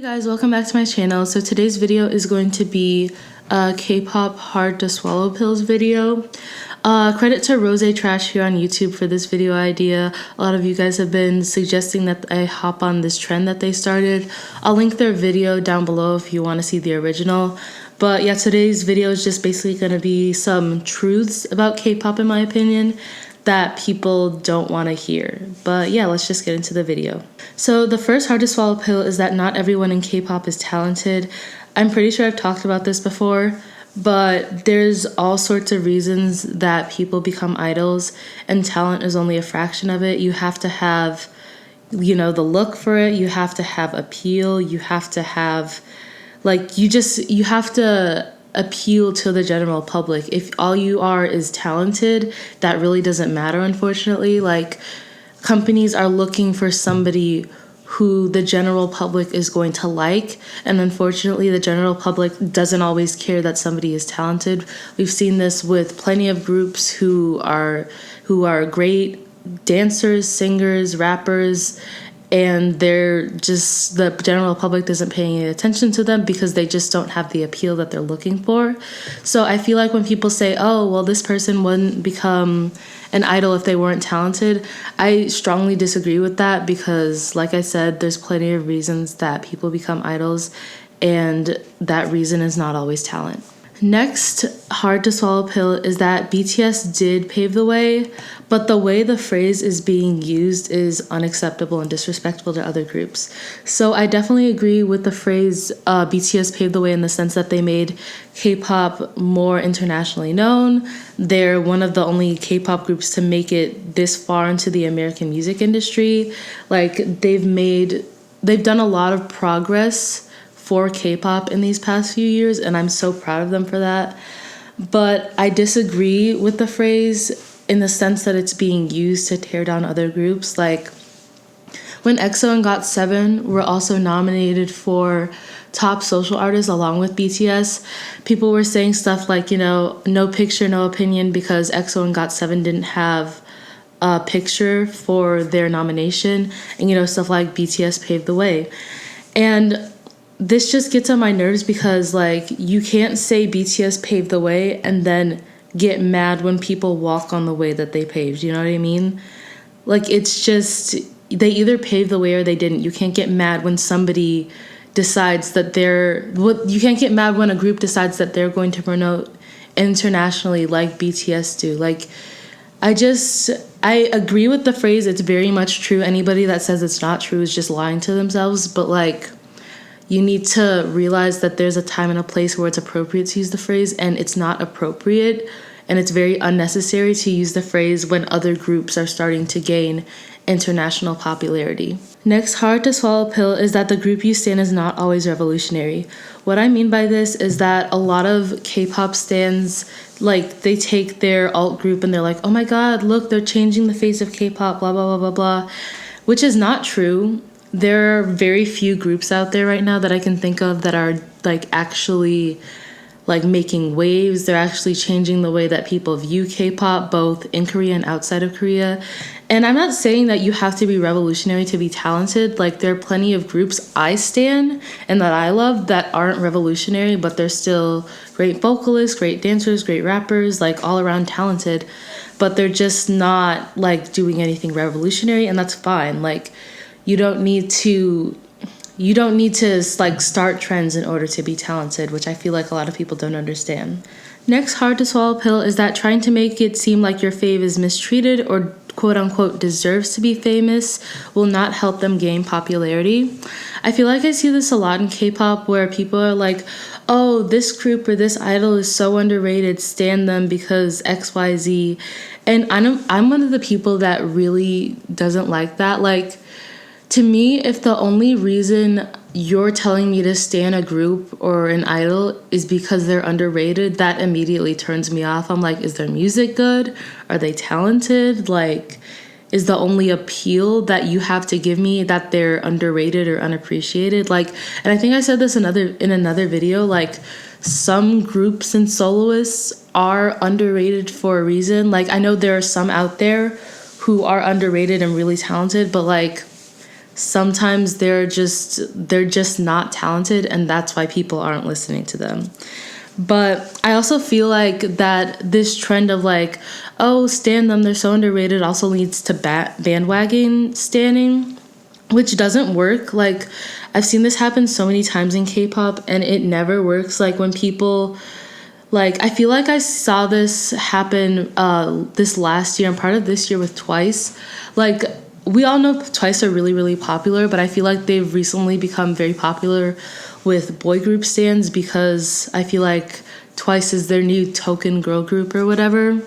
Guys, welcome back to my channel. So today's video is going to be a K-pop hard to swallow pills video. Credit to Rose Trash here on YouTube for this video idea. A lot of you guys have been suggesting that I hop on this trend that they started. I'll link their video down below if you want to see the original. But yeah, today's video is just basically going to be some truths about K-pop in my opinion that people don't want to hear. But yeah, let's just get into the video. So the first hard to swallow pill is that not everyone in K-pop is talented. I'm pretty sure I've talked about this before, but there's all sorts of reasons that people become idols, and talent is only a fraction of it. You have to have, the look for it. You have to have appeal. You have to have, you have to appeal to the general public. If all you are is talented, that really doesn't matter, unfortunately. Companies are looking for somebody who the general public is going to like, and unfortunately the general public doesn't always care that somebody is talented. We've seen this with plenty of groups who are great dancers, singers, rappers, and they're just, the general public doesn't pay any attention to them because they just don't have the appeal that they're looking for. So I feel like when people say, oh, well, this person wouldn't become an idol if they weren't talented, I strongly disagree with that because, like I said, there's plenty of reasons that people become idols, and that reason is not always talent. Next hard to swallow pill is that BTS did pave the way, but the way the phrase is being used is unacceptable and disrespectful to other groups. So I definitely agree with the phrase BTS paved the way in the sense that they made K-pop more internationally known. They're one of the only K-pop groups to make it this far into the American music industry. They've done a lot of progress for K-pop in these past few years, and I'm so proud of them for that. But I disagree with the phrase in the sense that it's being used to tear down other groups. Like when EXO and GOT7 were also nominated for top social artists along with BTS, people were saying stuff like, no picture, no opinion, because EXO and GOT7 didn't have a picture for their nomination, and stuff like BTS paved the way. And this just gets on my nerves because you can't say BTS paved the way and then get mad when people walk on the way that they paved. You know what I mean? It's just, they either paved the way or they didn't. You can't get mad when somebody decides that you can't get mad when a group decides that they're going to promote internationally like BTS do. I agree with the phrase. It's very much true. Anybody that says it's not true is just lying to themselves. But you need to realize that there's a time and a place where it's appropriate to use the phrase, and it's not appropriate, and it's very unnecessary to use the phrase when other groups are starting to gain international popularity. Next hard to swallow pill is that the group you stan is not always revolutionary. What I mean by this is that a lot of K-pop stans, they take their alt group and they're like, oh my god, look, they're changing the face of K-pop, blah, blah, blah, blah, blah, which is not true. There are very few groups out there right now that I can think of that are actually making waves. They're actually changing the way that people view K-pop, both in Korea and outside of Korea. And I'm not saying that you have to be revolutionary to be talented. There are plenty of groups I stan and that I love that aren't revolutionary, but they're still great vocalists, great dancers, great rappers, all around talented. But they're just not doing anything revolutionary, and that's fine. You don't need to start trends in order to be talented, which I feel like a lot of people don't understand. Next hard to swallow pill is that trying to make it seem like your fave is mistreated or quote unquote deserves to be famous will not help them gain popularity. I feel like I see this a lot in K-pop where people are like, oh, this group or this idol is so underrated, stan them because XYZ. And I'm one of the people that really doesn't like that. To me, if the only reason you're telling me to stan a group or an idol is because they're underrated, that immediately turns me off. I'm like, is their music good? Are they talented? Is the only appeal that you have to give me that they're underrated or unappreciated? And I think I said this in another video, some groups and soloists are underrated for a reason. I know there are some out there who are underrated and really talented, but sometimes they're just not talented, and that's why people aren't listening to them. But I also feel like that this trend of like, oh, stan them, they're so underrated, also leads to bandwagon standing, which doesn't work. Like, I've seen this happen so many times in K-pop, and it never works. Like, when people, like, I feel like I saw this happen this last year and part of this year with Twice. Like, we all know Twice are really, really popular, but I feel like they've recently become very popular with boy group stans because I feel like Twice is their new token girl group or whatever.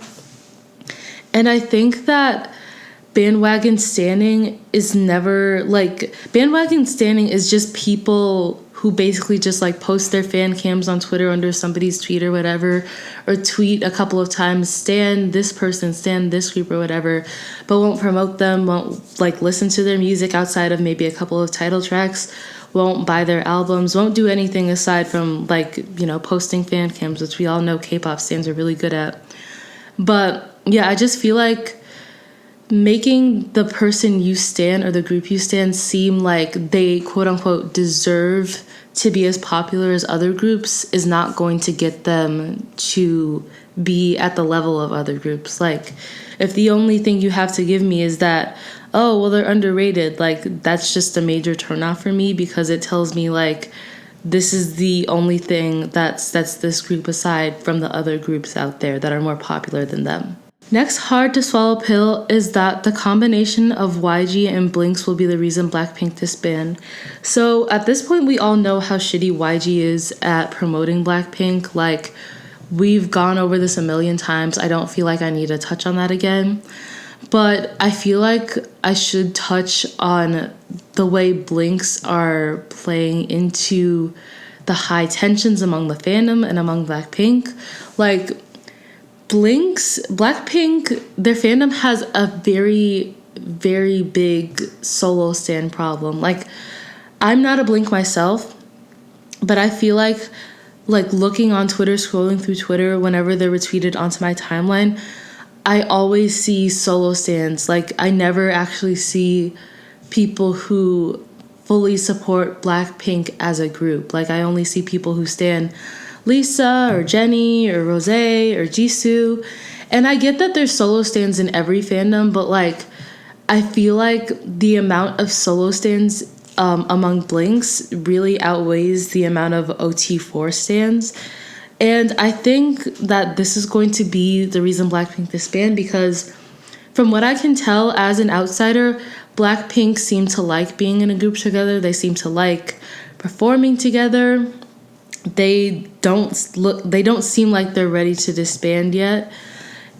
And I think that bandwagon standing is never, like, bandwagon standing is just people who basically just like post their fan cams on Twitter under somebody's tweet or whatever, or tweet a couple of times, stan this person, stan this group or whatever, but won't promote them, won't like listen to their music outside of maybe a couple of title tracks, won't buy their albums, won't do anything aside from like, you know, posting fan cams, which we all know K-pop stans are really good at. But yeah, I just feel like making the person you stan or the group you stan seem like they quote unquote deserve to be as popular as other groups is not going to get them to be at the level of other groups. Like, if the only thing you have to give me is that, oh, well, they're underrated, like, that's just a major turnoff for me, because it tells me like this is the only thing that sets this group aside from the other groups out there that are more popular than them. Next hard to swallow pill is that the combination of YG and Blinks will be the reason Blackpink disband. So at this point, we all know how shitty YG is at promoting Blackpink. Like, we've gone over this a million times. I don't feel like I need to touch on that again. But I feel like I should touch on the way Blinks are playing into the high tensions among the fandom and among Blackpink. Like, Blackpink, their fandom has a very, very big solo stan problem. Like, I'm not a Blink myself, but I feel like looking on Twitter, scrolling through Twitter, whenever they're retweeted onto my timeline, I always see solo stans. Like, I never actually see people who fully support Blackpink as a group. Like, I only see people who stan Lisa or Jennie or Rose or Jisoo. And I get that there's solo stans in every fandom, but like, I feel like the amount of solo stans among Blinks really outweighs the amount of OT4 stans. And I think that this is going to be the reason Blackpink disband, because from what I can tell as an outsider, Blackpink seem to like being in a group together. They seem to like performing together. They don't seem like they're ready to disband yet.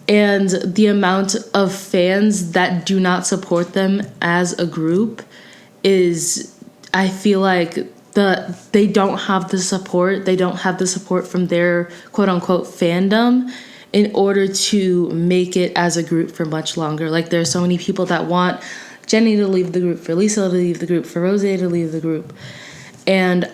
And the amount of fans that do not support them as a group is, I feel like they don't have the support. They don't have the support from their quote unquote fandom in order to make it as a group for much longer. Like, there are so many people that want Jennie to leave the group, for Lisa to leave the group, for Rose to leave the group. And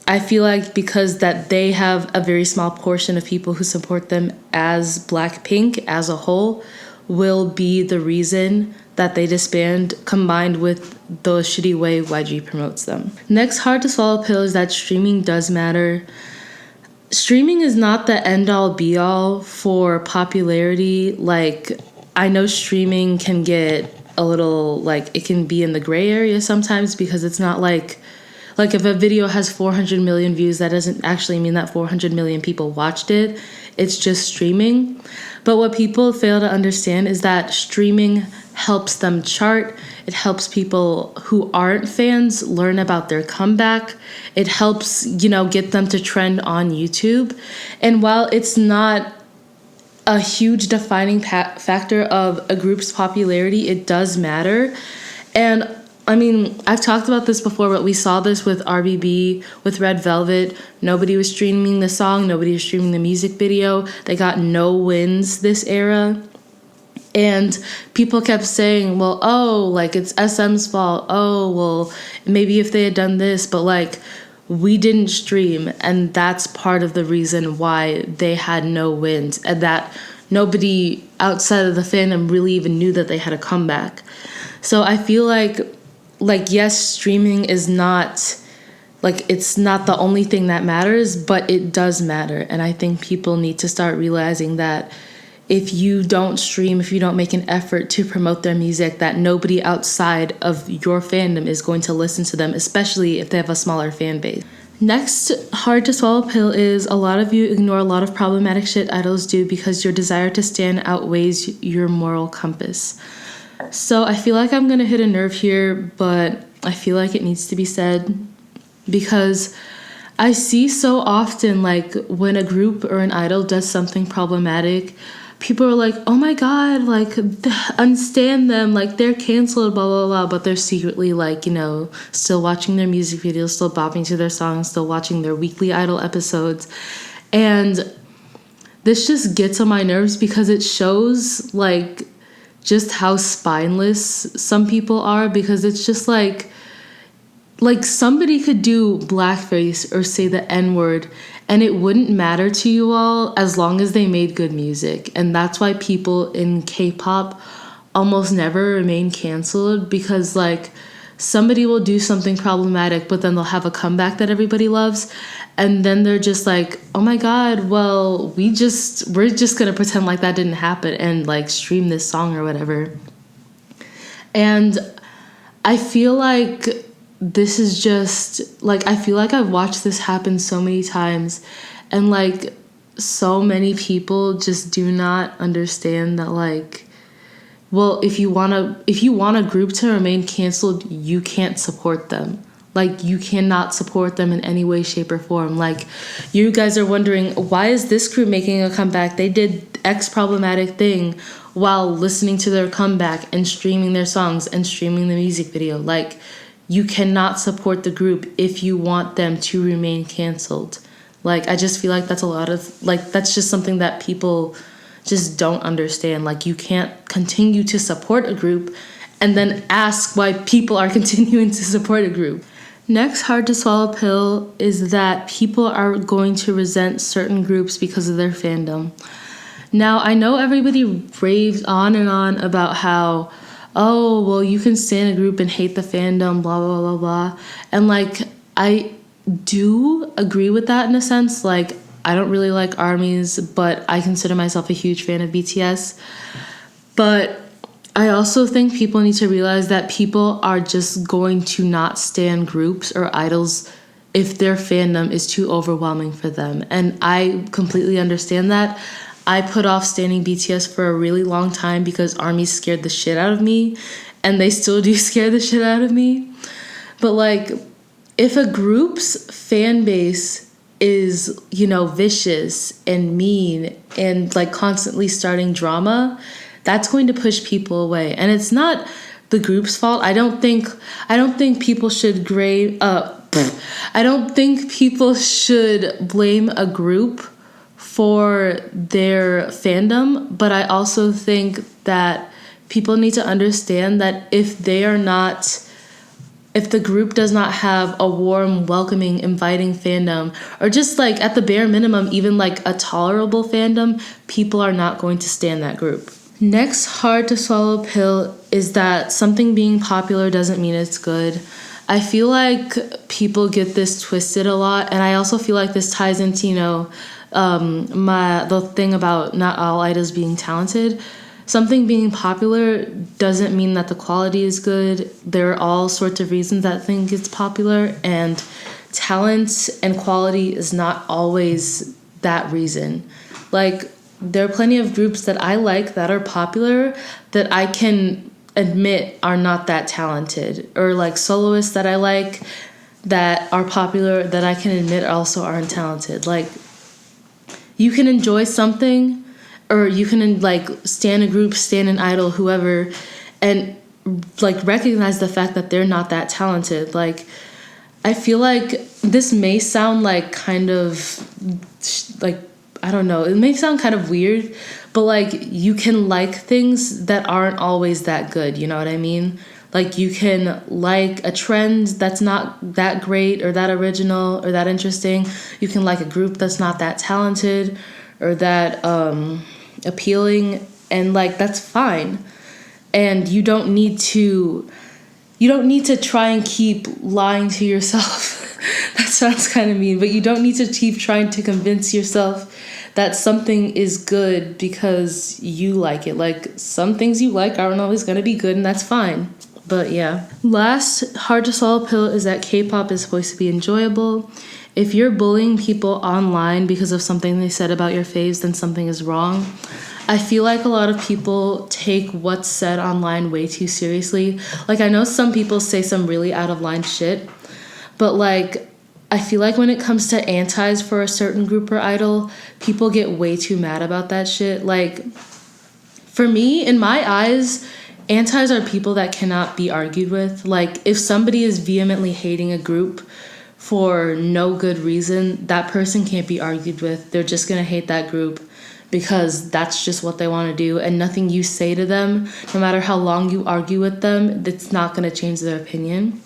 I feel like because that they have a very small portion of people who support them as Blackpink as a whole will be the reason that they disband, combined with the shitty way YG promotes them. Next hard to swallow pill is that streaming does matter. Streaming is not the end-all be-all for popularity. Like, I know streaming can get a little, like, it can be in the gray area sometimes, because it's not like if a video has 400 million views, that doesn't actually mean that 400 million people watched it. It's just streaming. But what people fail to understand is that streaming helps them chart. It helps people who aren't fans learn about their comeback. It helps, get them to trend on YouTube. And while it's not a huge defining factor of a group's popularity, it does matter. And I mean, I've talked about this before, but we saw this with RBB, with Red Velvet. Nobody was streaming the song. Nobody was streaming the music video. They got no wins this era. And people kept saying, well, it's SM's fault. Oh, well, maybe if they had done this, but we didn't stream. And that's part of the reason why they had no wins, and that nobody outside of the fandom really even knew that they had a comeback. So I feel like like, yes, streaming is not, like, it's not the only thing that matters, but it does matter. And I think people need to start realizing that if you don't stream, if you don't make an effort to promote their music, that nobody outside of your fandom is going to listen to them, especially if they have a smaller fan base. Next hard to swallow pill is a lot of you ignore a lot of problematic shit idols do because your desire to stand outweighs your moral compass. So I feel like I'm going to hit a nerve here, but I feel like it needs to be said because I see so often, like, when a group or an idol does something problematic, people are like, oh my God, like, unstand them, like, they're canceled, blah, blah, blah. But they're secretly, like, you know, still watching their music videos, still bopping to their songs, still watching their weekly idol episodes. And this just gets on my nerves because it shows, like, just how spineless some people are, because it's just like somebody could do blackface or say the N-word and it wouldn't matter to you all as long as they made good music. And that's why people in K-pop almost never remain canceled, because like somebody will do something problematic, but then they'll have a comeback that everybody loves. And then they're just like, oh my God, well, we're just going to pretend like that didn't happen and like stream this song or whatever. And I feel like this is just like, I feel like I've watched this happen so many times, and like so many people just do not understand that, like, well, if you want a group to remain canceled, you can't support them. Like, you cannot support them in any way, shape, or form. Like, you guys are wondering, why is this group making a comeback? They did X problematic thing while listening to their comeback and streaming their songs and streaming the music video. Like, you cannot support the group if you want them to remain canceled. Like, I just feel like that's a lot of, like, that's just something that people just don't understand. Like, you can't continue to support a group and then ask why people are continuing to support a group. Next hard to swallow pill is that people are going to resent certain groups because of their fandom. Now, I know everybody raves on and on about how, oh, well, you can stand a group and hate the fandom, blah, blah, blah, blah. And, like, I do agree with that in a sense. Like, I don't really like ARMYs, but I consider myself a huge fan of BTS. But I also think people need to realize that people are just going to not stan groups or idols if their fandom is too overwhelming for them. And I completely understand that. I put off standing BTS for a really long time because ARMY scared the shit out of me, and they still do scare the shit out of me. But like, if a group's fan base is, you know, vicious and mean and like constantly starting drama, that's going to push people away. And it's not the group's fault. I don't think people should I don't think people should blame a group for their fandom, but I also think that people need to understand that if the group does not have a warm, welcoming, inviting fandom, or just like at the bare minimum, even like a tolerable fandom, people are not going to stan that group. Next hard to swallow pill is that something being popular doesn't mean it's good. I feel like people get this twisted a lot, and I also feel like this ties into, you know, the thing about not all idols being talented. Something being popular doesn't mean that the quality is good. There are all sorts of reasons that thing gets popular, and talent and quality is not always that reason. Like, there are plenty of groups that I like that are popular that I can admit are not that talented, or like soloists that I like that are popular that I can admit also aren't talented. Like, you can enjoy something, or you can like stan a group, stan an idol, whoever, and like recognize the fact that they're not that talented. Like, I feel like this may sound like kind of like, I don't know, it may sound kind of weird, but like, you can like things that aren't always that good, you know what I mean? Like, you can like a trend that's not that great or that original or that interesting. You can like a group that's not that talented or that appealing, and like, that's fine. And you don't need to you don't need to try and keep lying to yourself. That sounds kind of mean, but you don't need to keep trying to convince yourself that something is good because you like it. Like, some things you like aren't always going to be good, and that's fine. But yeah. Last hard to swallow pill is that K-pop is supposed to be enjoyable. If you're bullying people online because of something they said about your faves, then something is wrong. I feel like a lot of people take what's said online way too seriously. Like, I know some people say some really out of line shit, but like, I feel like when it comes to antis for a certain group or idol, people get way too mad about that shit. Like, for me, in my eyes, antis are people that cannot be argued with. Like, if somebody is vehemently hating a group for no good reason, that person can't be argued with. They're just gonna hate that group because that's just what they want to do, and nothing you say to them, no matter how long you argue with them, that's not gonna change their opinion.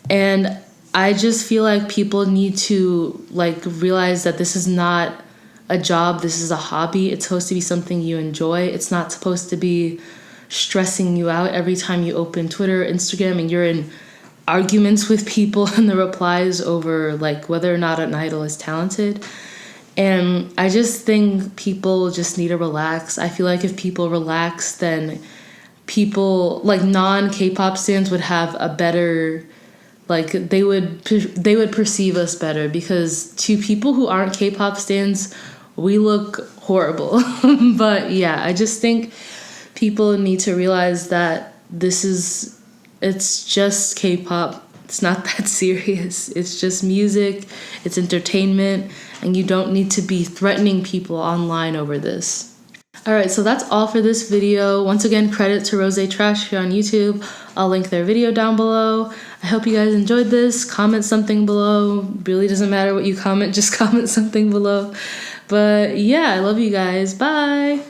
And I just feel like people need to like realize that this is not a job, this is a hobby. It's supposed to be something you enjoy. It's not supposed to be stressing you out every time you open Twitter or Instagram and you're in arguments with people in the replies over like whether or not an idol is talented. And I just think people just need to relax. I feel like if people relax, then people like non-K-pop stans would have a better, like they would perceive us better, because to people who aren't K-pop stans, we look horrible. But yeah, I just think people need to realize that it's just K-pop. It's not that serious. It's just music, it's entertainment, and you don't need to be threatening people online over this. Alright, so that's all for this video. Once again, credit to Rose Trash here on YouTube. I'll link their video down below. I hope you guys enjoyed this. Comment something below. Really doesn't matter what you comment, just comment something below. But yeah, I love you guys. Bye!